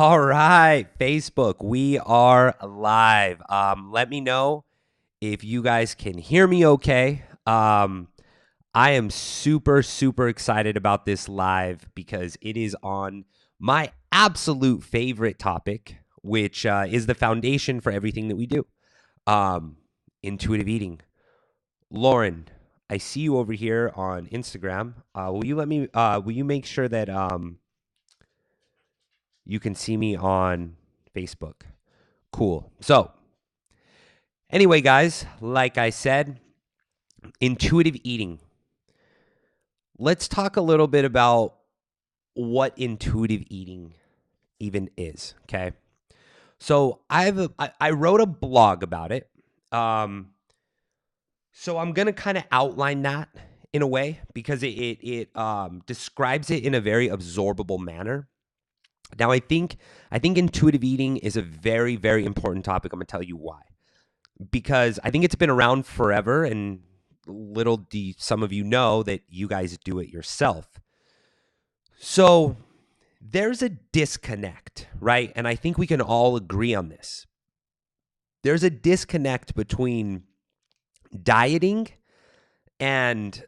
All right, Facebook, we are live. Let me know if you guys can hear me okay. I am super, super excited about this live because it is on my absolute favorite topic, which is the foundation for everything that we do. Intuitive eating. Lauren, I see you over here on Instagram. Will you make sure that you can see me on Facebook? Cool. So, anyway, guys, like I said, intuitive eating. Let's talk a little bit about what intuitive eating even is, okay? So, I wrote a blog about it. So I'm gonna kind of outline that in a way because it describes it in a very absorbable manner. Now, I think intuitive eating is a very, very important topic. I'm gonna tell you why. Because I think it's been around forever, and little do some of you know that you guys do it yourself. So there's a disconnect, right? And I think we can all agree on this. There's a disconnect between dieting and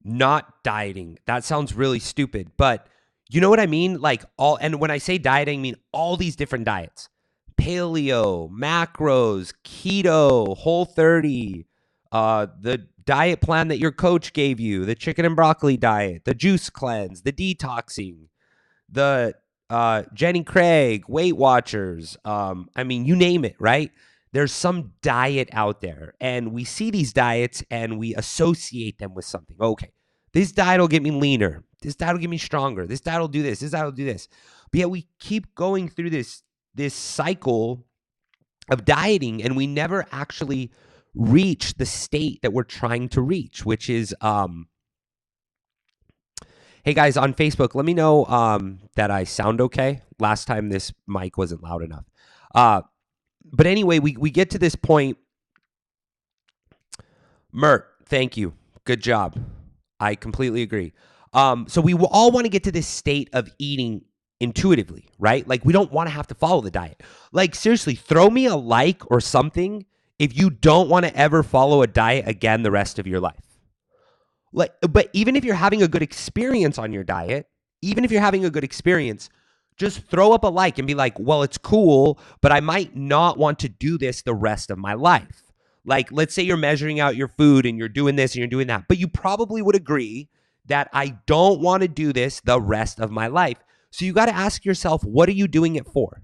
not dieting. That sounds really stupid, but you know what I mean? And when I say dieting, I mean all these different diets. Paleo, macros, keto, Whole30, the diet plan that your coach gave you, the chicken and broccoli diet, the juice cleanse, the detoxing, the Jenny Craig, Weight Watchers. You name it, right? There's some diet out there, and we see these diets and we associate them with something. Okay, this diet will get me leaner. This diet will get me stronger. This diet will do this. This diet will do this. But yet we keep going through this cycle of dieting, and we never actually reach the state that we're trying to reach, which is hey guys on Facebook, let me know that I sound okay. Last time this mic wasn't loud enough. But anyway, we get to this point. Mert, thank you. Good job. I completely agree. So we all want to get to this state of eating intuitively, right? Like, we don't want to have to follow the diet. Like, seriously, throw me a like or something if you don't want to ever follow a diet again the rest of your life. But even if you're having a good experience on your diet, just throw up a like and be like, well, it's cool, but I might not want to do this the rest of my life. Like, let's say you're measuring out your food and you're doing this and you're doing that, but you probably would agree that I don't want to do this the rest of my life. So you got to ask yourself, what are you doing it for?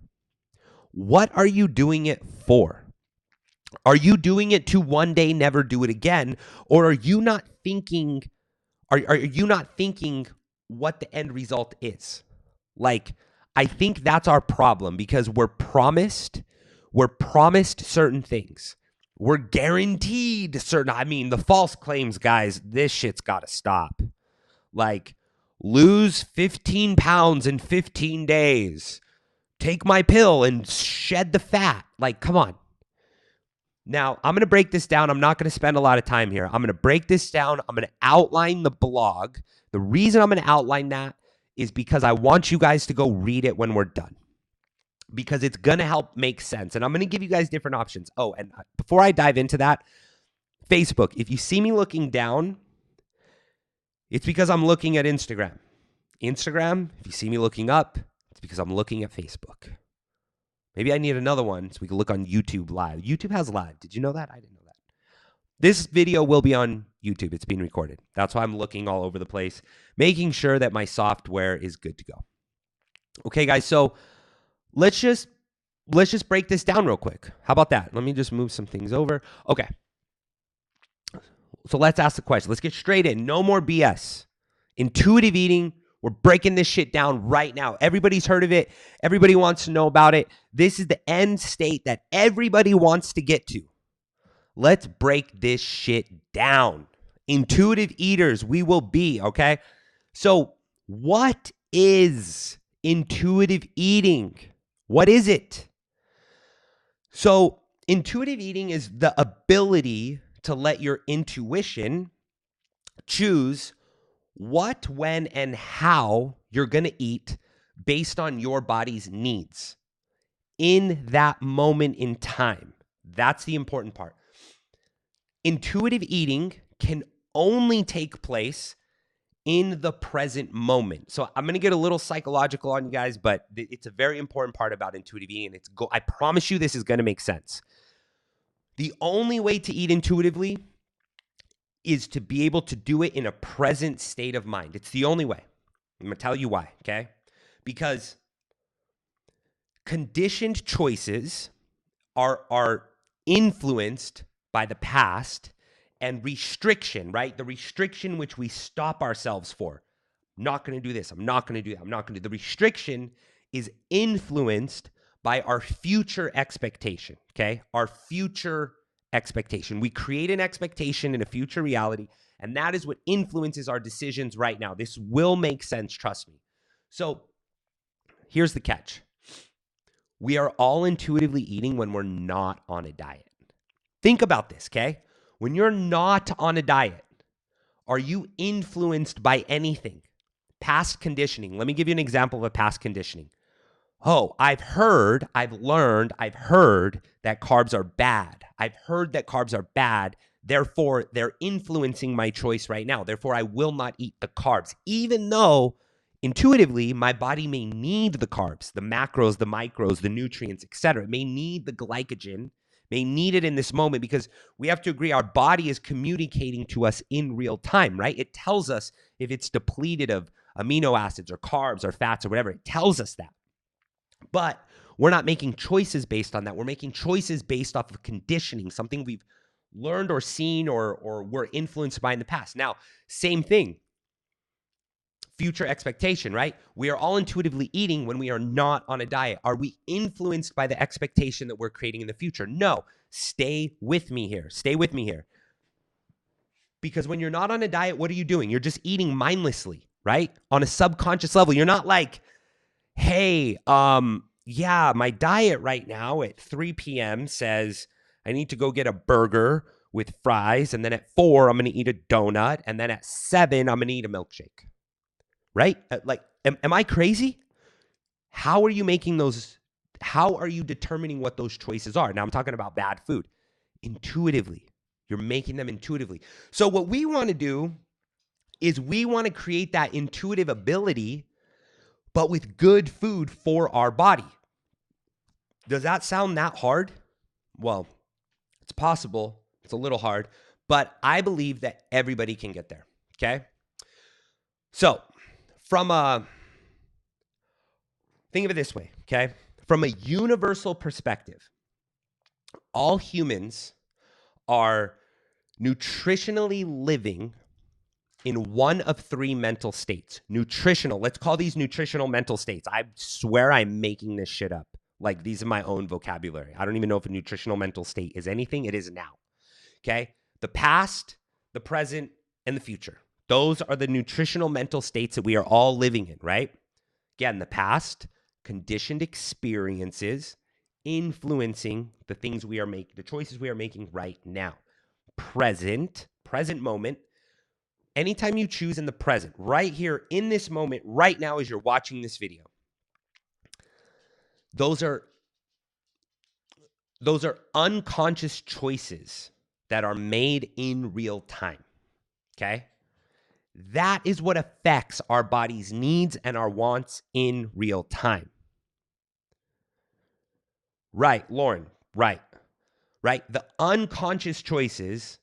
What are you doing it for? Are you doing it to one day never do it again? Or are you not thinking, are you not thinking what the end result is? Like, I think that's our problem because we're promised certain things. We're guaranteed the false claims, guys, this shit's got to stop. Like, lose 15 pounds in 15 days. Take my pill and shed the fat. Like, come on. Now, I'm going to break this down. I'm not going to spend a lot of time here. I'm going to break this down. I'm going to outline the blog. The reason I'm going to outline that is because I want you guys to go read it when we're done, because it's going to help make sense. And I'm going to give you guys different options. Oh, and before I dive into that, Facebook, if you see me looking down, it's because I'm looking at Instagram. Instagram, if you see me looking up, it's because I'm looking at Facebook. Maybe I need another one so we can look on YouTube Live. YouTube has live. Did you know that? I didn't know that. This video will be on YouTube. It's being recorded. That's why I'm looking all over the place, making sure that my software is good to go. Okay, guys, so let's just break this down real quick. How about that? Let me just move some things over. Okay. So let's ask the question. Let's get straight in. No more BS. Intuitive eating. We're breaking this shit down right now. Everybody's heard of it. Everybody wants to know about it. This is the end state that everybody wants to get to. Let's break this shit down. Intuitive eaters we will be, okay? So what is intuitive eating? What is it? So intuitive eating is the ability to let your intuition choose what, when, and how you're going to eat based on your body's needs in that moment in time. That's the important part. Intuitive eating can only take place in the present moment. So I'm going to get a little psychological on you guys, but it's a very important part about intuitive eating. And I promise you this is going to make sense. The only way to eat intuitively is to be able to do it in a present state of mind. It's the only way. I'm going to tell you why, okay? Because conditioned choices are influenced by the past and restriction, right? The restriction which we stop ourselves for. I'm not going to do this. I'm not going to do that. I'm not going to do. The restriction is influenced by our future expectation, okay? Our future expectation. We create an expectation in a future reality, and that is what influences our decisions right now. This will make sense, trust me. So here's the catch. We are all intuitively eating when we're not on a diet. Think about this, okay? When you're not on a diet, are you influenced by anything? Past conditioning. Let me give you an example of a past conditioning. Oh, I've heard that carbs are bad. I've heard that carbs are bad. Therefore, they're influencing my choice right now. Therefore, I will not eat the carbs, even though intuitively my body may need the carbs, the macros, the micros, the nutrients, etc. It may need the glycogen, may need it in this moment, because we have to agree our body is communicating to us in real time, right? It tells us if it's depleted of amino acids or carbs or fats or whatever. It tells us that. But we're not making choices based on that. We're making choices based off of conditioning, something we've learned or seen or were influenced by in the past. Now, same thing. Future expectation, right? We are all intuitively eating when we are not on a diet. Are we influenced by the expectation that we're creating in the future? No. Stay with me here. Stay with me here. Because when you're not on a diet, what are you doing? You're just eating mindlessly, right? On a subconscious level. You're not like, hey, yeah, my diet right now at 3 p.m. says I need to go get a burger with fries, and then at 4, I'm going to eat a donut, and then at 7, I'm going to eat a milkshake. Right? Like, am I crazy? How are you making those? How are you determining what those choices are? Now I'm talking about bad food. Intuitively. You're making them intuitively. So what we want to do is we want to create that intuitive ability, but with good food for our body. Does that sound that hard? Well, it's possible. It's a little hard, but I believe that everybody can get there. Okay? So, think of it this way, okay? From a universal perspective, all humans are nutritionally living in one of 3 mental states. Nutritional, let's call these nutritional mental states. I swear I'm making this shit up. Like, these are my own vocabulary. I don't even know if a nutritional mental state is anything. It is now, okay? The past, the present, and the future. Those are the nutritional mental states that we are all living in, right? Again, the past, conditioned experiences influencing the things we are making, the choices we are making right now. Present moment. Anytime you choose in the present, right here in this moment, right now as you're watching this video, those are unconscious choices that are made in real time, okay? That is what affects our body's needs and our wants in real time. Right, Lauren, right. The unconscious choices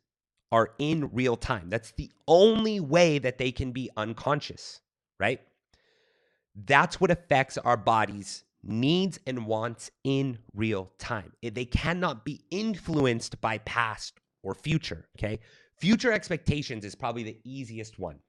are in real time. That's the only way that they can be unconscious, right? That's what affects our body's needs and wants in real time. They cannot be influenced by past or future, okay? Future expectations is probably the easiest one.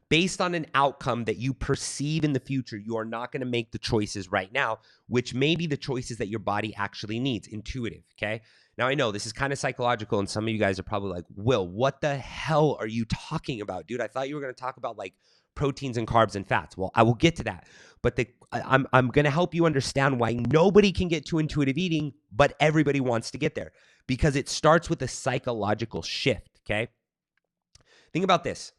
Based on an outcome that you perceive in the future, you are not going to make the choices right now, which may be the choices that your body actually needs, intuitive, okay? Now, I know this is kind of psychological, and some of you guys are probably like, Will, what the hell are you talking about, dude? I thought you were going to talk about like proteins and carbs and fats. Well, I will get to that, but I'm going to help you understand why nobody can get to intuitive eating, but everybody wants to get there, because it starts with a psychological shift, okay? Think about this.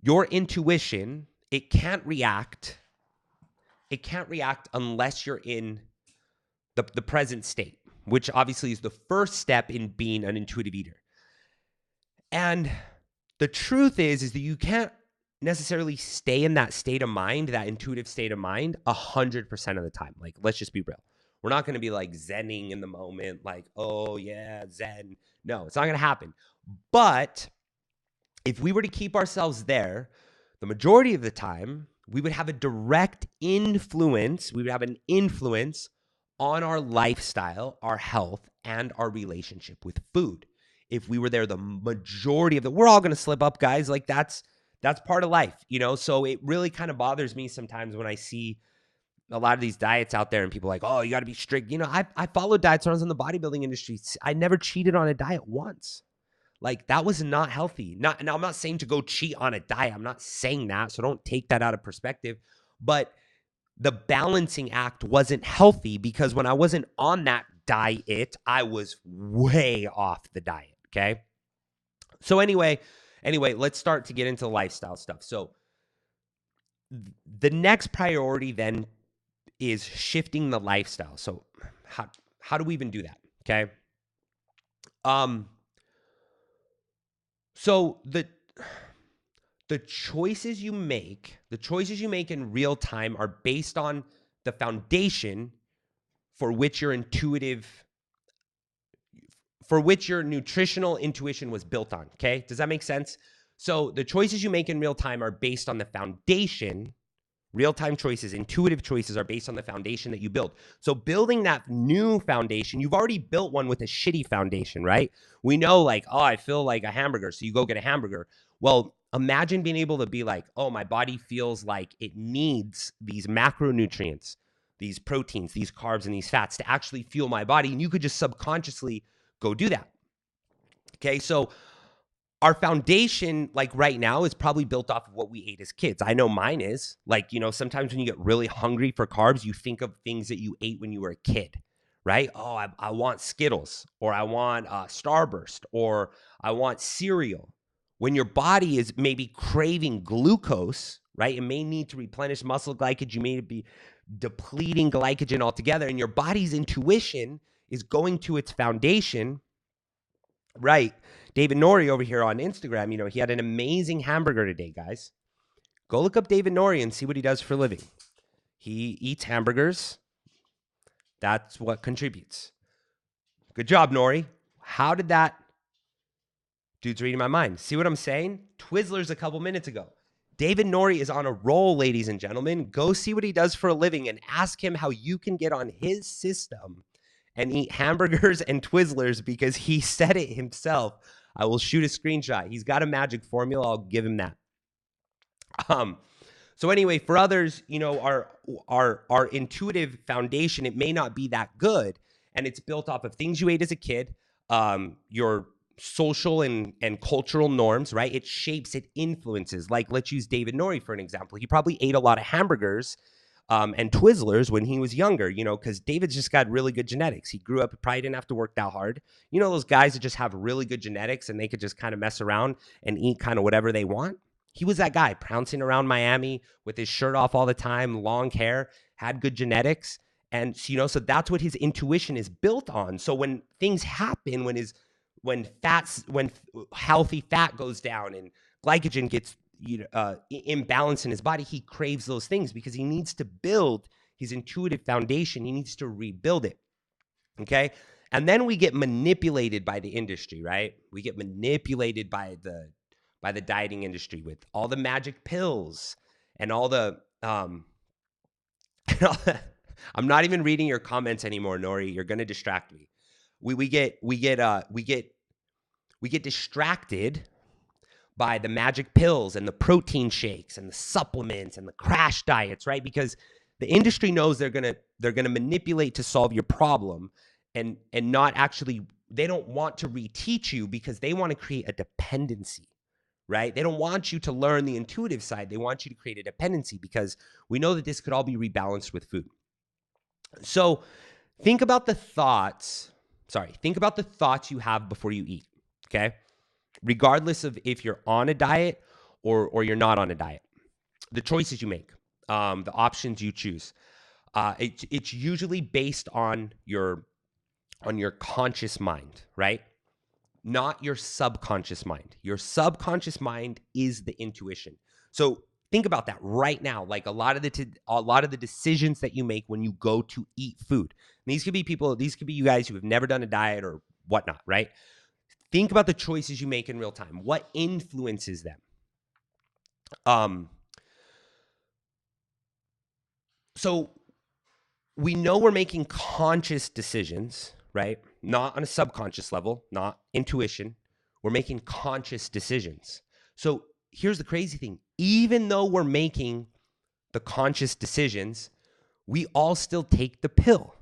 Your intuition it can't react. It can't react unless you're in the present state, which obviously is the first step in being an intuitive eater. And the truth is that you can't necessarily stay in that state of mind, that intuitive state of mind, 100% of the time. Like, let's just be real. We're not going to be like zenning in the moment, like, oh yeah, zen. No, it's not going to happen. But if we were to keep ourselves there, the majority of the time, we would have a direct influence. We would have an influence on our lifestyle, our health, and our relationship with food. If we were there the majority of the, we're all going to slip up, guys. Like that's part of life, you know? So it really kind of bothers me sometimes when I see a lot of these diets out there and people are like, oh, you got to be strict. You know, I followed diets when I was in the bodybuilding industry. I never cheated on a diet once. Like that was not healthy. Now I'm not saying to go cheat on a diet. I'm not saying that. So don't take that out of perspective. But the balancing act wasn't healthy because when I wasn't on that diet, I was way off the diet. Okay. So anyway, let's start to get into lifestyle stuff. So the next priority then is shifting the lifestyle. So how do we even do that? Okay. So the choices you make in real time are based on the foundation for which your nutritional intuition was built on. Okay. Does that make sense? So the choices you make in real time are based on the foundation. Real-time choices, intuitive choices are based on the foundation that you build. So building that new foundation, you've already built one with a shitty foundation, right? We know like, oh, I feel like a hamburger, so you go get a hamburger. Well, imagine being able to be like, oh, my body feels like it needs these macronutrients, these proteins, these carbs, and these fats to actually fuel my body. And you could just subconsciously go do that. Okay, so our foundation, like right now, is probably built off of what we ate as kids. I know mine is. Like, you know, sometimes when you get really hungry for carbs, you think of things that you ate when you were a kid, right? Oh, I want Skittles, or I want Starburst, or I want cereal. When your body is maybe craving glucose, right? It may need to replenish muscle glycogen. You may be depleting glycogen altogether, and your body's intuition is going to its foundation, right? David Norrie over here on Instagram, you know, he had an amazing hamburger today, guys. Go look up David Norrie and see what he does for a living. He eats hamburgers. That's what contributes. Good job, Norrie. How did that? Dude's reading my mind. See what I'm saying? Twizzlers a couple minutes ago. David Norrie is on a roll, ladies and gentlemen. Go see what he does for a living and ask him how you can get on his system and eat hamburgers and Twizzlers, because he said it himself. I will shoot a screenshot. He's got a magic formula. I'll give him that. So anyway, for others, you know, our intuitive foundation, it may not be that good, and it's built off of things you ate as a kid, your social and cultural norms, right? It shapes, it influences. Like, let's use David Norrie for an example. He probably ate a lot of hamburgers and Twizzlers when he was younger, you know, because David's just got really good genetics. He grew up, probably didn't have to work that hard. You know, those guys that just have really good genetics and they could just kind of mess around and eat kind of whatever they want. He was that guy pouncing around Miami with his shirt off all the time, long hair, had good genetics. And, you know, so that's what his intuition is built on. So when things happen, when healthy fat goes down and glycogen gets imbalance in his body, he craves those things because he needs to build his intuitive foundation. He needs to rebuild it. Okay. And then we get manipulated by the industry, right? We get manipulated by the dieting industry with all the magic pills and all the, I'm not even reading your comments anymore, Nori. You're going to distract me. We get distracted by the magic pills and the protein shakes and the supplements and the crash diets, right? Because the industry knows they're gonna manipulate to solve your problem, and not actually, they don't want to reteach you because they want to create a dependency, right? They don't want you to learn the intuitive side. They want you to create a dependency because we know that this could all be rebalanced with food. So think about the thoughts you have before you eat, okay? Regardless of if you're on a diet or you're not on a diet. the choices you make, the options you choose. It's usually based on your conscious mind, right? Not your subconscious mind. Your subconscious mind is the intuition. So think about that right now. Like a lot of the decisions that you make when you go to eat food. And these could be you guys who have never done a diet or whatnot, right? Think about the choices you make in real time. What influences them? So we know we're making conscious decisions, right? Not on a subconscious level, not intuition. We're making conscious decisions. So here's the crazy thing. Even though we're making the conscious decisions, we all still take the pill.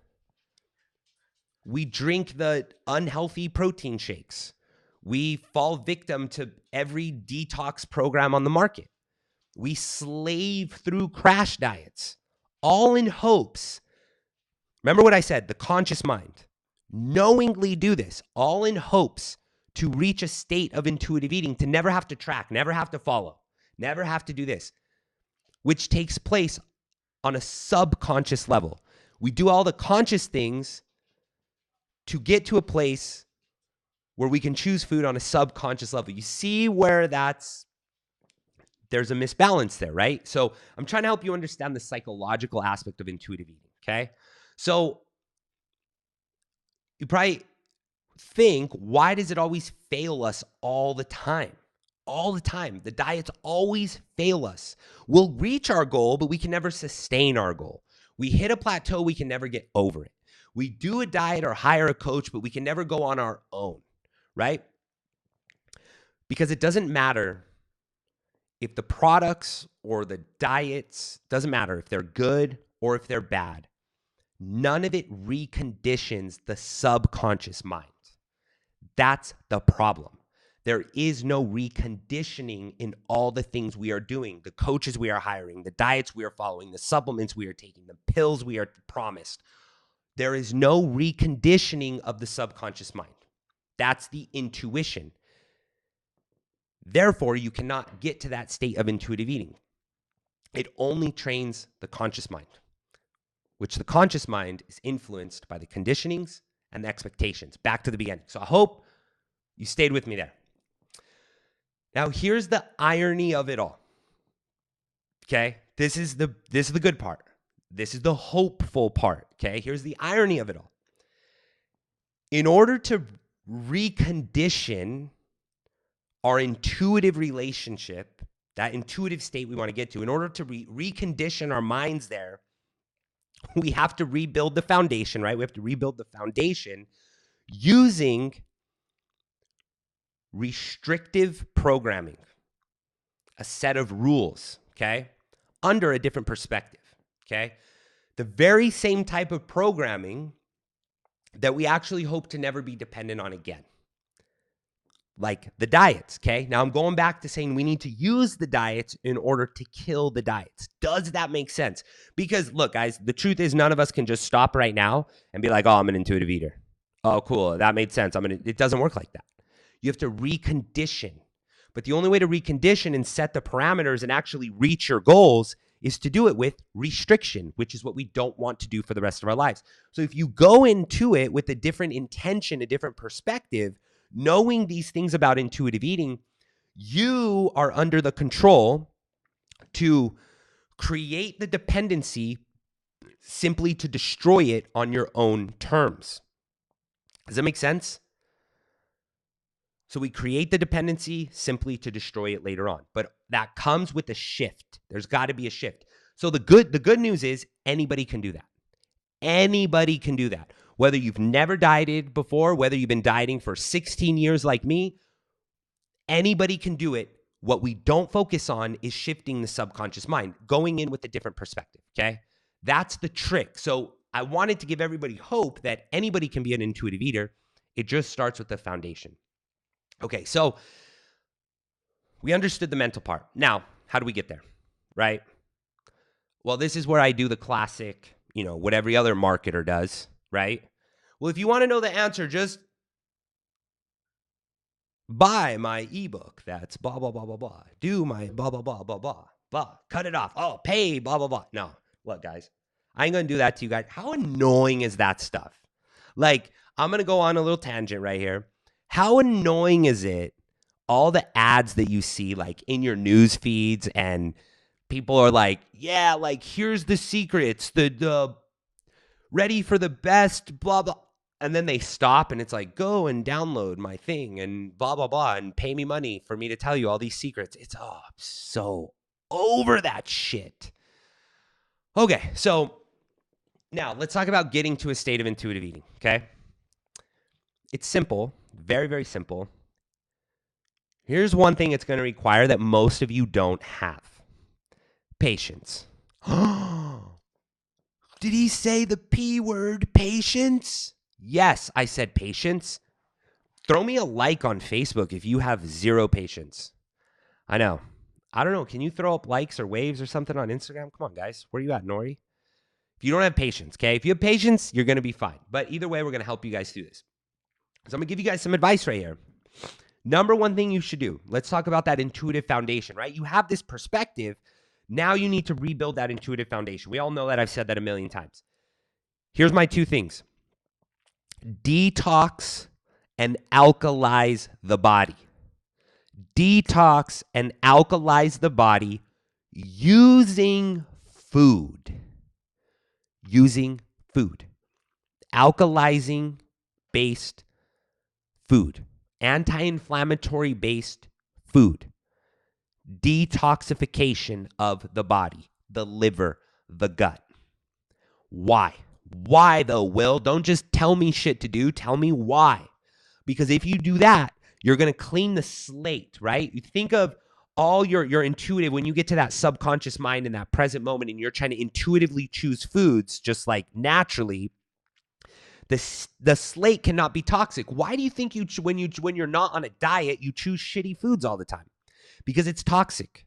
We drink the unhealthy protein shakes. We fall victim to every detox program on the market. We slave through crash diets, all in hopes. Remember what I said, the conscious mind. Knowingly do this, all in hopes to reach a state of intuitive eating, to never have to track, never have to follow, never have to do this, which takes place on a subconscious level. We do all the conscious things to get to a place where we can choose food on a subconscious level. You see where there's a misbalance there, right? So I'm trying to help you understand the psychological aspect of intuitive eating, okay? So you probably think, why does it always fail us all the time? All the time. The diets always fail us. We'll reach our goal, but we can never sustain our goal. We hit a plateau, we can never get over it. We do a diet or hire a coach, but we can never go on our own, right? Because it doesn't matter if the products or the diets, doesn't matter if they're good or if they're bad. None of it reconditions the subconscious mind. That's the problem. There is no reconditioning in all the things we are doing, the coaches we are hiring, the diets we are following, the supplements we are taking, the pills we are promised. There is no reconditioning of the subconscious mind. That's the intuition. Therefore, you cannot get to that state of intuitive eating. It only trains the conscious mind, which the conscious mind is influenced by the conditionings and the expectations. Back to the beginning. So I hope you stayed with me there. Now, here's the irony of it all. Okay? This is the good part. This is the hopeful part. Okay? Here's the irony of it all. In order to recondition our intuitive relationship, that intuitive state we want to get to, in order to recondition our minds there, we have to rebuild the foundation, right? We have to rebuild the foundation using restrictive programming, a set of rules, okay, under a different perspective, okay? The very same type of programming that we actually hope to never be dependent on again. Like the diets, okay? Now I'm going back to saying we need to use the diets in order to kill the diets. Does that make sense? Because look, guys, the truth is none of us can just stop right now and be like, oh, I'm an intuitive eater. Oh, cool, that made sense. It doesn't work like that. You have to recondition. But the only way to recondition and set the parameters and actually reach your goals is to do it with restriction, which is what we don't want to do for the rest of our lives. So if you go into it with a different intention, a different perspective, knowing these things about intuitive eating, you are under the control to create the dependency simply to destroy it on your own terms. Does that make sense? So we create the dependency simply to destroy it later on. But that comes with a shift. There's got to be a shift. So the good news is anybody can do that. Anybody can do that. Whether you've never dieted before, whether you've been dieting for 16 years like me, anybody can do it. What we don't focus on is shifting the subconscious mind, going in with a different perspective, okay? That's the trick. So I wanted to give everybody hope that anybody can be an intuitive eater. It just starts with the foundation. Okay, so we understood the mental part. Now, how do we get there, right? Well, this is where I do the classic, what every other marketer does, right? Well, if you want to know the answer, just buy my ebook. That's blah, blah, blah, blah, blah. Do my blah, blah, blah, blah, blah. blah, cut it off. Oh, pay, blah, blah, blah. No, look, guys, I ain't going to do that to you guys. How annoying is that stuff? Like, I'm going to go on a little tangent right here. How annoying is it? All the ads that you see like in your news feeds, and people are like, yeah, like here's the secrets, the ready for the best, blah, blah. And then they stop and it's like, go and download my thing and blah, blah, blah, and pay me money for me to tell you all these secrets. It's so over that shit. Okay, so now let's talk about getting to a state of intuitive eating, okay? It's simple, very, very simple. Here's one thing it's going to require that most of you don't have. Patience. Did he say the P word, patience? Yes, I said patience. Throw me a like on Facebook if you have zero patience. I know. I don't know. Can you throw up likes or waves or something on Instagram? Come on, guys. Where are you at, Nori? If you don't have patience, okay? If you have patience, you're going to be fine. But either way, we're going to help you guys through this. So I'm going to give you guys some advice right here. Number one thing you should do, let's talk about that intuitive foundation, right? You have this perspective. Now you need to rebuild that intuitive foundation. We all know that. I've said that a million times. Here's my two things. Detox and alkalize the body. Detox and alkalize the body using food. Using food. Alkalizing based food. Anti-inflammatory based food. Detoxification of the body, the liver, the gut. Why? Why though, Will? Don't just tell me shit to do. Tell me why. Because if you do that, you're going to clean the slate, right? You think of all your intuitive, when you get to that subconscious mind in that present moment and you're trying to intuitively choose foods just like naturally, the slate cannot be toxic. Why do you think when you're not on a diet, you choose shitty foods all the time? Because it's toxic.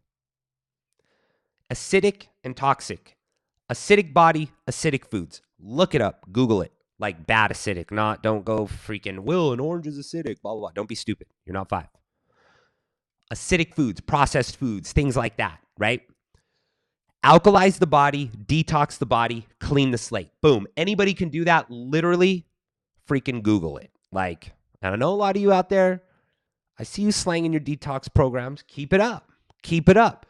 Acidic and toxic. Acidic body, acidic foods. Look it up. Google it. Like bad acidic. Don't go freaking, Will, an orange is acidic, blah, blah, blah. Don't be stupid. You're not 5. Acidic foods, processed foods, things like that, right? Alkalize the body, detox the body, clean the slate. Boom. Anybody can do that. Literally freaking Google it. Like, and I know a lot of you out there, I see you slanging your detox programs. Keep it up. Keep it up.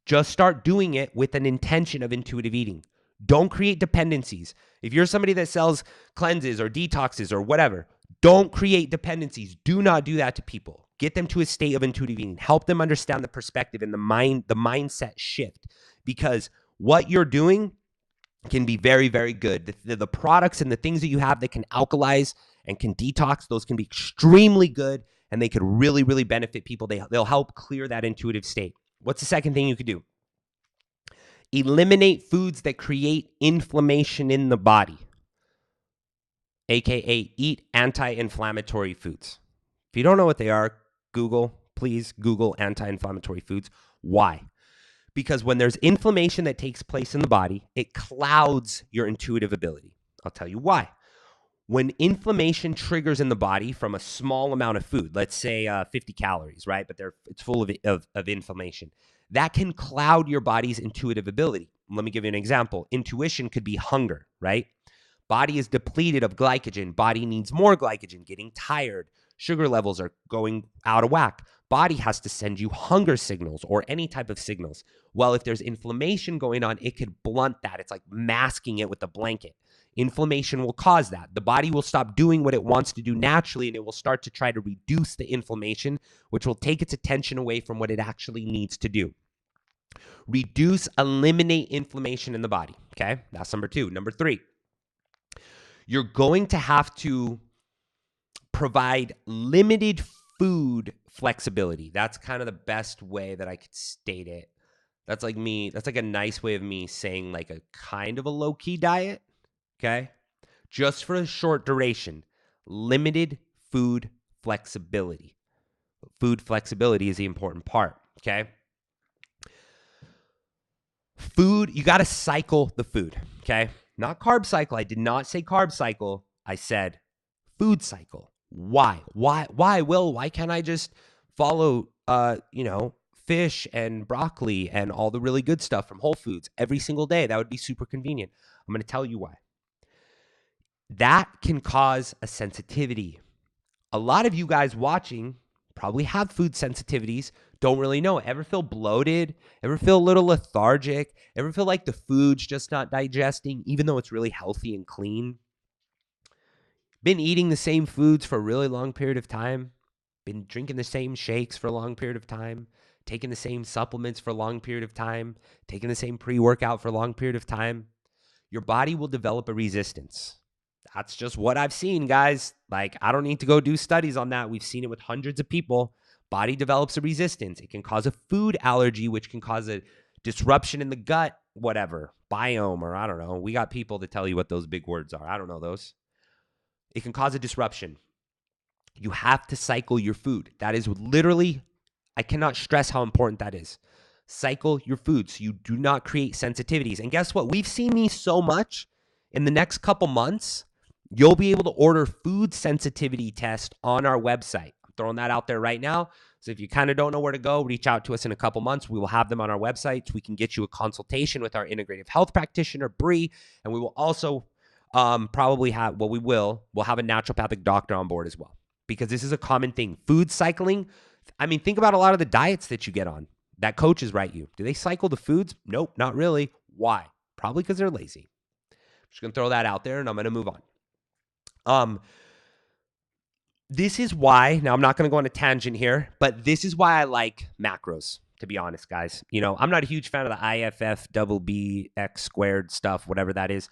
Just start doing it with an intention of intuitive eating. Don't create dependencies. If you're somebody that sells cleanses or detoxes or whatever, don't create dependencies. Do not do that to people. Get them to a state of intuitive eating. Help them understand the perspective and the mindset shift. Because what you're doing can be very, very good. The products and the things that you have that can alkalize and can detox, those can be extremely good. And they could really, really benefit people. They'll help clear that intuitive state. What's the second thing you could do? Eliminate foods that create inflammation in the body, aka eat anti-inflammatory foods. If you don't know what they are, please Google anti-inflammatory foods. Why? Because when there's inflammation that takes place in the body, it clouds your intuitive ability. I'll tell you why. When inflammation triggers in the body from a small amount of food, let's say 50 calories, right? But it's full of inflammation. That can cloud your body's intuitive ability. Let me give you an example. Intuition could be hunger, right? Body is depleted of glycogen. Body needs more glycogen, getting tired. Sugar levels are going out of whack. Body has to send you hunger signals or any type of signals. Well, if there's inflammation going on, it could blunt that. It's like masking it with a blanket. Inflammation will cause that. The body will stop doing what it wants to do naturally, and it will start to try to reduce the inflammation, which will take its attention away from what it actually needs to do. Reduce, eliminate inflammation in the body. Okay, that's number 2. Number 3, you're going to have to provide limited food flexibility. That's kind of the best way that I could state it. That's like a nice way of me saying like a kind of a low-key diet. Okay, just for a short duration, limited food flexibility. Food flexibility is the important part, okay? Food, you got to cycle the food, okay? Not carb cycle. I did not say carb cycle. I said food cycle. Why? Will? Why can't I just follow, fish and broccoli and all the really good stuff from Whole Foods every single day. That would be super convenient. I'm going to tell you why. That can cause a sensitivity. A lot of you guys watching probably have food sensitivities, don't really know. Ever feel bloated? Ever feel a little lethargic? Ever feel like the food's just not digesting, even though it's really healthy and clean? Been eating the same foods for a really long period of time? Been drinking the same shakes for a long period of time? Taking the same supplements for a long period of time? Taking the same pre-workout for a long period of time? Your body will develop a resistance. That's just what I've seen, guys. Like, I don't need to go do studies on that. We've seen it with hundreds of people. Body develops a resistance. It can cause a food allergy, which can cause a disruption in the gut, whatever, biome, or I don't know. We got people to tell you what those big words are. I don't know those. It can cause a disruption. You have to cycle your food. That is literally, I cannot stress how important that is. Cycle your food so you do not create sensitivities. And guess what? We've seen these so much. In the next couple months, you'll be able to order food sensitivity test on our website. I'm throwing that out there right now. So if you kind of don't know where to go, reach out to us in a couple months. We will have them on our website. So we can get you a consultation with our integrative health practitioner, Bree. And we will also probably have, we'll have a naturopathic doctor on board as well. Because this is a common thing. Food cycling. I mean, think about a lot of the diets that you get on that coaches write you. Do they cycle the foods? Nope, not really. Why? Probably because they're lazy. Just going to throw that out there and I'm going to move on. This is why, now I'm not going to go on a tangent here, but this is why I like macros, to be honest, guys. You know, I'm not a huge fan of the IFFBBX squared stuff, whatever that is.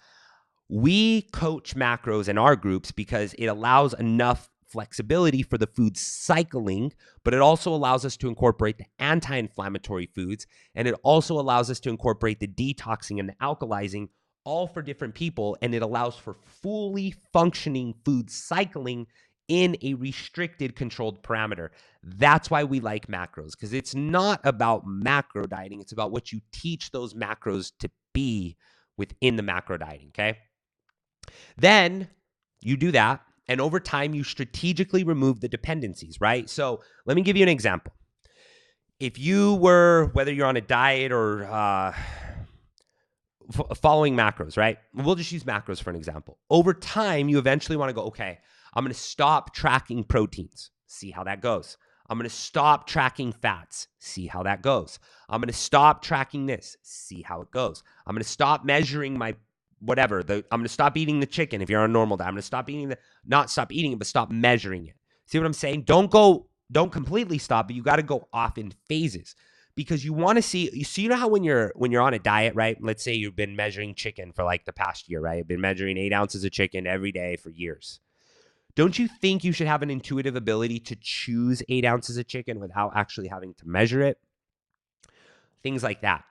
We coach macros in our groups because it allows enough flexibility for the food cycling, but it also allows us to incorporate the anti-inflammatory foods, and it also allows us to incorporate the detoxing and the alkalizing, all for different people, and it allows for fully functioning food cycling in a restricted, controlled parameter. That's why we like macros, because it's not about macro dieting. It's about what you teach those macros to be within the macro dieting, okay? Then you do that, and over time, you strategically remove the dependencies, right? So let me give you an example. If you were, whether you're on a diet or following macros, right? We'll just use macros for an example. Over time, you eventually want to go, okay, I'm going to stop tracking proteins, see how that goes. I'm going to stop tracking fats, see how that goes. I'm going to stop tracking this, see how it goes. I'm going to stop measuring my whatever. I'm going to stop eating the chicken if you're on a normal diet. I'm going to stop eating not stop eating it, but stop measuring it. See what I'm saying? Don't completely stop, but you got to go off in phases. Because you want to see, you know how when you're on a diet, right? Let's say you've been measuring chicken for like the past year, right? You've been measuring 8 ounces of chicken every day for years. Don't you think you should have an intuitive ability to choose 8 ounces of chicken without actually having to measure it? Things like that.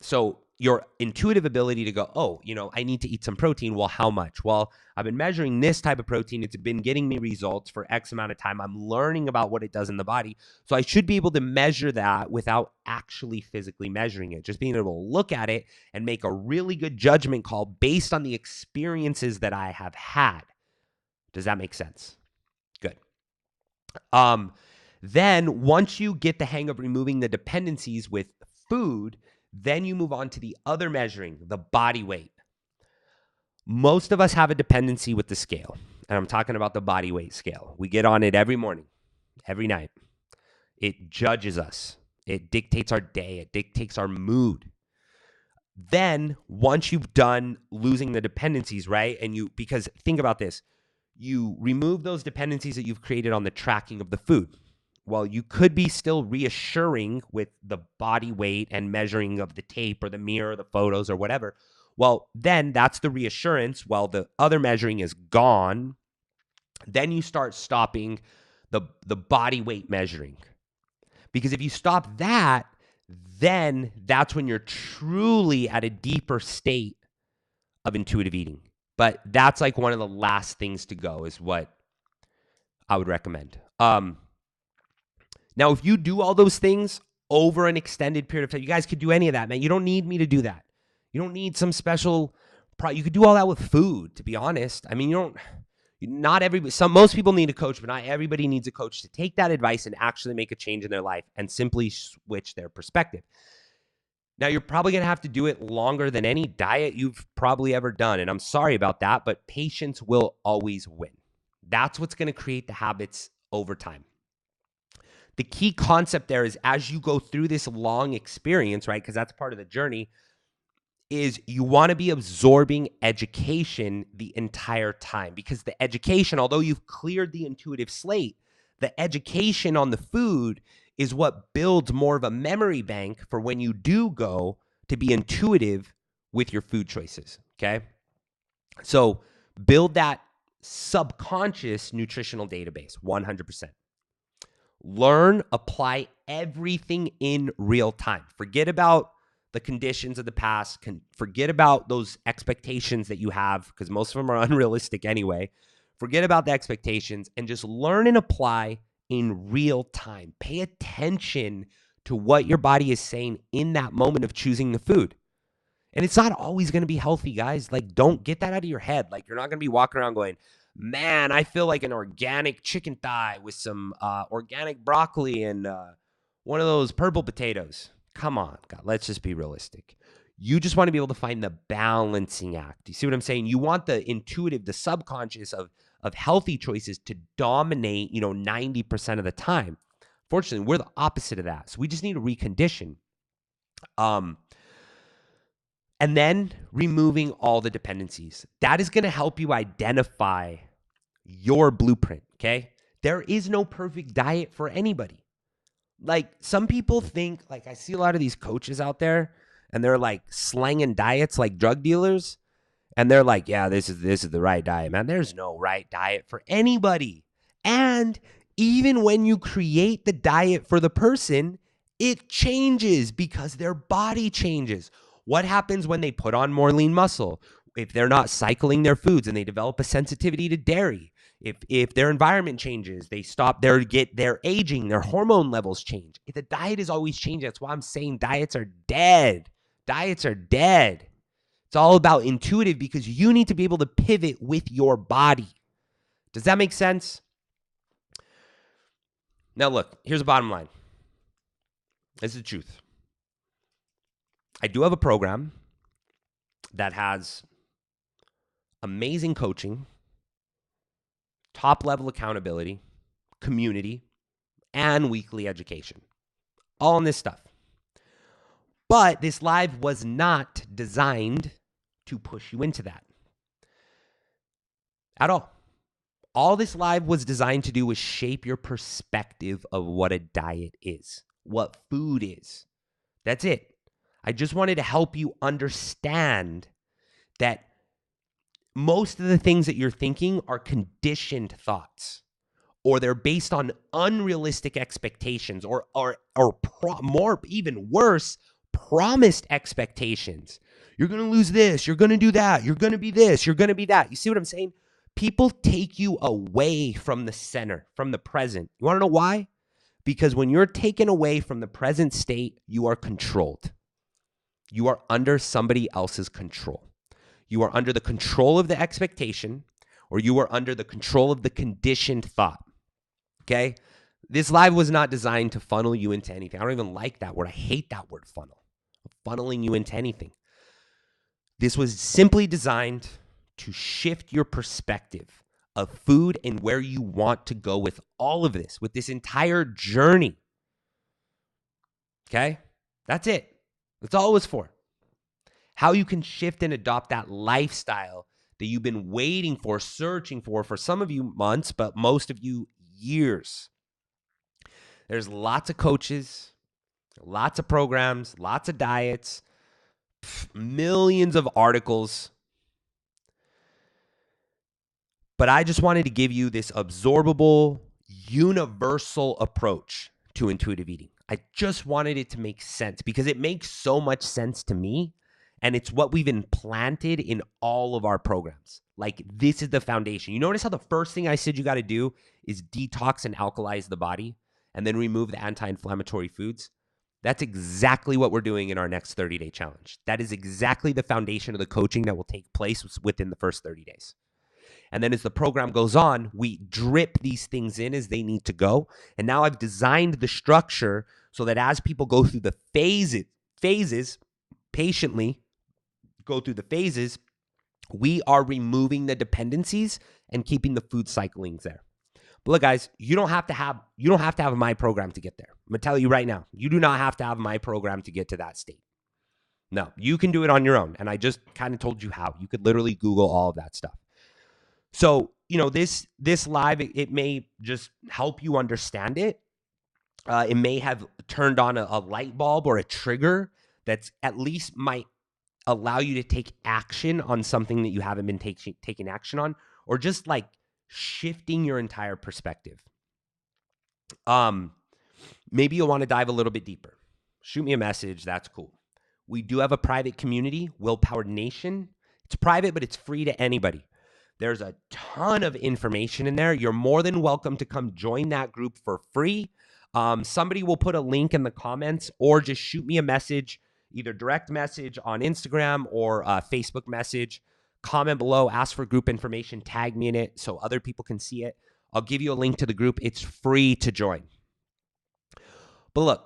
So your intuitive ability to go, oh, you know, I need to eat some protein. Well, how much? Well, I've been measuring this type of protein. It's been getting me results for X amount of time. I'm learning about what it does in the body. So I should be able to measure that without actually physically measuring it. Just being able to look at it and make a really good judgment call based on the experiences that I have had. Does that make sense? Good. Then once you get the hang of removing the dependencies with food, then you move on to the other measuring, the body weight. Most of us have a dependency with the scale, and I'm talking about the body weight scale. We get on it every morning, every night. It judges us. It dictates our day. It dictates our mood. Then once you've done losing the dependencies, right? Because think about this, you remove those dependencies that you've created on the tracking of the food. Well, you could be still reassuring with the body weight and measuring of the tape or the mirror, or the photos or whatever. Well, then that's the reassurance. Well, the other measuring is gone. Then you start stopping the body weight measuring. Because if you stop that, then that's when you're truly at a deeper state of intuitive eating. But that's like one of the last things to go is what I would recommend. Now, if you do all those things over an extended period of time, you guys could do any of that, man. You don't need me to do that. You don't need some special, you could do all that with food, to be honest. I mean, you Not everybody, most people need a coach, but not everybody needs a coach to take that advice and actually make a change in their life and simply switch their perspective. Now, you're probably going to have to do it longer than any diet you've probably ever done. And I'm sorry about that, but patience will always win. That's what's going to create the habits over time. The key concept there is as you go through this long experience, right? Because that's part of the journey, is you want to be absorbing education the entire time, because the education, although you've cleared the intuitive slate, the education on the food is what builds more of a memory bank for when you do go to be intuitive with your food choices, okay? So build that subconscious nutritional database, 100%. Learn, apply everything in real time. Forget about the conditions of the past. Forget about those expectations that you have, because most of them are unrealistic anyway. Forget about the expectations and just learn and apply in real time. Pay attention to what your body is saying in that moment of choosing the food. And it's not always going to be healthy, guys. Like, don't get that out of your head. Like, you're not going to be walking around going, man, I feel like an organic chicken thigh with some organic broccoli and one of those purple potatoes. Come on, God, let's just be realistic. You just want to be able to find the balancing act. You see what I'm saying? You want the intuitive, the subconscious of healthy choices to dominate, 90% of the time. Fortunately, we're the opposite of that. So we just need to recondition. And then removing all the dependencies. That is going to help you identify your blueprint, okay? There is no perfect diet for anybody. Like, some people think, like, I see a lot of these coaches out there and they're like slanging diets like drug dealers. And they're like, yeah, this is the right diet, man. There's no right diet for anybody. And even when you create the diet for the person, it changes because their body changes. What happens when they put on more lean muscle? If they're not cycling their foods and they develop a sensitivity to dairy, if their environment changes, they stop their aging, their hormone levels change. If the diet is always changing, that's why I'm saying diets are dead. Diets are dead. It's all about intuitive, because you need to be able to pivot with your body. Does that make sense? Now, look, here's the bottom line. This is the truth. I do have a program that has amazing coaching, top-level accountability, community, and weekly education. All in this stuff. But this live was not designed to push you into that at all. All this live was designed to do was shape your perspective of what a diet is, what food is. That's it. I just wanted to help you understand that most of the things that you're thinking are conditioned thoughts, or they're based on unrealistic expectations, or more, even worse, promised expectations. You're going to lose this. You're going to do that. You're going to be this. You're going to be that. You see what I'm saying? People take you away from the center, from the present. You want to know why? Because when you're taken away from the present state, you are controlled. You are under somebody else's control. You are under the control of the expectation, or you are under the control of the conditioned thought. Okay? This live was not designed to funnel you into anything. I don't even like that word. I hate that word, funnel. Funneling you into anything. This was simply designed to shift your perspective of food and where you want to go with all of this, with this entire journey. Okay? That's it. That's all it was for. How you can shift and adopt that lifestyle that you've been waiting for, searching for some of you months, but most of you years. There's lots of coaches, lots of programs, lots of diets, millions of articles. But I just wanted to give you this absorbable, universal approach to intuitive eating. I just wanted it to make sense because it makes so much sense to me. And it's what we've implanted in all of our programs. Like, this is the foundation. You notice how the first thing I said you got to do is detox and alkalize the body and then remove the anti-inflammatory foods? That's exactly what we're doing in our next 30-day challenge. That is exactly the foundation of the coaching that will take place within the first 30 days. And then as the program goes on, we drip these things in as they need to go. And now I've designed the structure so that as people go through the phases, patiently go through the phases, we are removing the dependencies and keeping the food cyclings there. But look, guys, you don't have to have my program to get there. I'm gonna tell you right now, you do not have to have my program to get to that state. No, you can do it on your own. And I just kind of told you how. You could literally Google all of that stuff. So, this live, it may just help you understand it. It may have turned on a light bulb or a trigger that's at least might allow you to take action on something that you haven't been taking action on, or just like shifting your entire perspective. Maybe you'll want to dive a little bit deeper. Shoot me a message. That's cool. We do have a private community, Willpower Nation. It's private, but it's free to anybody. There's a ton of information in there. You're more than welcome to come join that group for free. Somebody will put a link in the comments, or just shoot me a message, either direct message on Instagram or Facebook message. Comment below, ask for group information, tag me in it so other people can see it. I'll give you a link to the group. It's free to join. But look,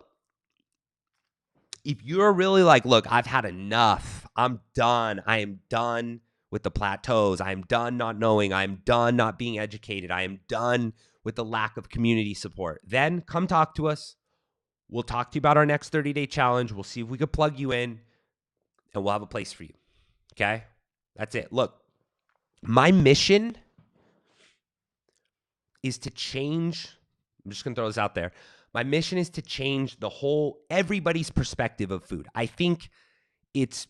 if you're really like, look, I've had enough. I'm done. I am done with the plateaus. I am done not knowing. I am done not being educated. I am done with the lack of community support. Then come talk to us. We'll talk to you about our next 30-day challenge. We'll see if we could plug you in, and we'll have a place for you. Okay? That's it. Look, my mission is to change. I'm just going to throw this out there. My mission is to change everybody's perspective of food. I think it's,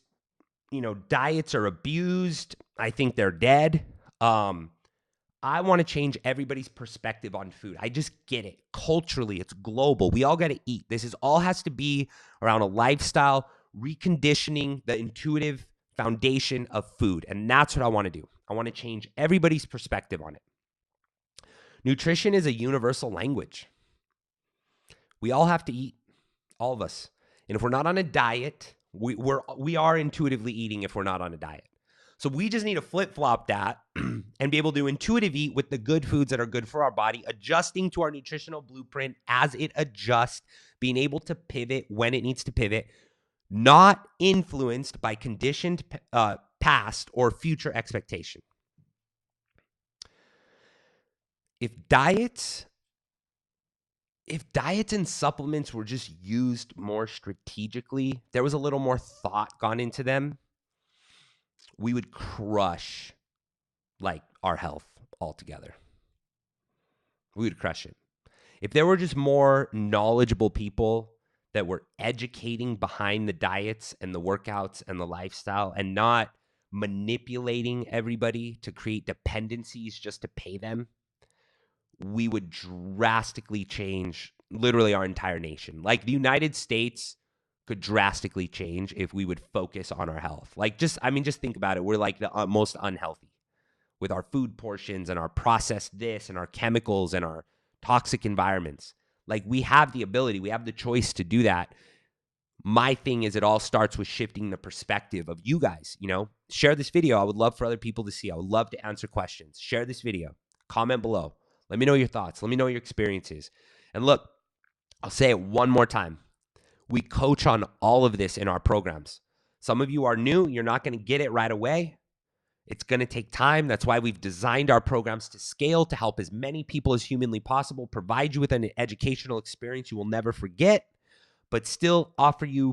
diets are abused. I think they're dead. I want to change everybody's perspective on food. I just get it. Culturally, it's global. We all got to eat. This all has to be around a lifestyle, reconditioning the intuitive foundation of food. And that's what I want to do. I want to change everybody's perspective on it. Nutrition is a universal language. We all have to eat, all of us. And if we're not on a diet, we are intuitively eating if we're not on a diet. So we just need to flip-flop that and be able to intuitive eat with the good foods that are good for our body, adjusting to our nutritional blueprint as it adjusts, being able to pivot when it needs to pivot, not influenced by conditioned past or future expectation. If diets and supplements were just used more strategically, there was a little more thought gone into them, we would crush our health altogether. We would crush it. If there were just more knowledgeable people that were educating behind the diets and the workouts and the lifestyle, and not manipulating everybody to create dependencies just to pay them, we would drastically change literally our entire nation. Like the United States could drastically change if we would focus on our health. Just think about it. We're like the most unhealthy with our food portions and our processed this and our chemicals and our toxic environments. We have the ability, we have the choice to do that. My thing is, it all starts with shifting the perspective of you guys. Share this video. I would love for other people to see. I would love to answer questions. Share this video. Comment below. Let me know your thoughts. Let me know your experiences. And look, I'll say it one more time. We coach on all of this in our programs. Some of you are new. You're not going to get it right away. It's going to take time. That's why we've designed our programs to scale, to help as many people as humanly possible, provide you with an educational experience you will never forget, but still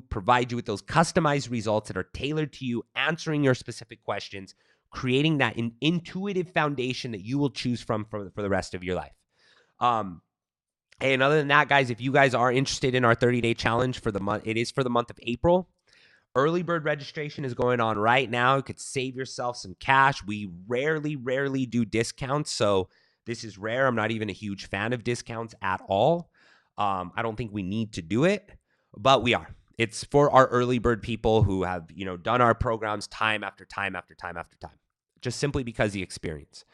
provide you with those customized results that are tailored to you, answering your specific questions, creating that intuitive foundation that you will choose from for the rest of your life. And other than that, guys, if you guys are interested in our 30-day challenge for the month, it is for the month of April. Early bird registration is going on right now. You could save yourself some cash. We rarely do discounts, so this is rare. I'm not even a huge fan of discounts at all. I don't think we need to do it, but we are. It's for our early bird people who have, done our programs time after time after time after time, just simply because of the experience.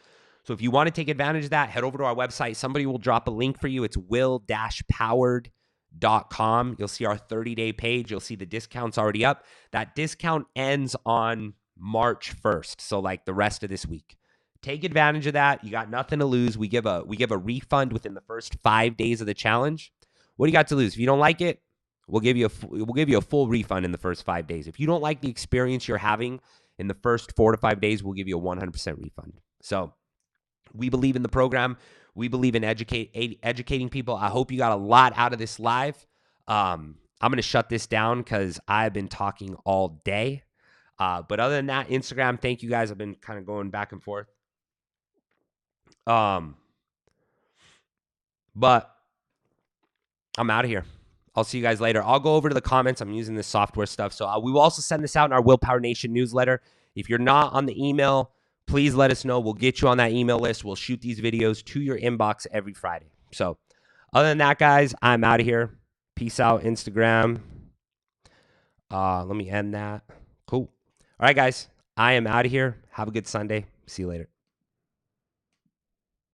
So if you want to take advantage of that, head over to our website. Somebody will drop a link for you. It's will-powered.com. You'll see our 30-day page. You'll see the discounts already up. That discount ends on March 1st, so the rest of this week. Take advantage of that. You got nothing to lose. We give a refund within the first 5 days of the challenge. What do you got to lose? If you don't like it, we'll give you a full refund in the first 5 days. If you don't like the experience you're having in the first 4 to 5 days, we'll give you a 100% refund. So we believe in the program. We believe in educating people. I hope you got a lot out of this live. I'm going to shut this down because I've been talking all day. But other than that, Instagram, thank you guys. I've been kind of going back and forth. But I'm out of here. I'll see you guys later. I'll go over to the comments. I'm using this software stuff. So we will also send this out in our Willpower Nation newsletter. If you're not on the email, please let us know. We'll get you on that email list. We'll shoot these videos to your inbox every Friday. So other than that, guys, I'm out of here. Peace out, Instagram. Let me end that. Cool. All right, guys, I am out of here. Have a good Sunday. See you later.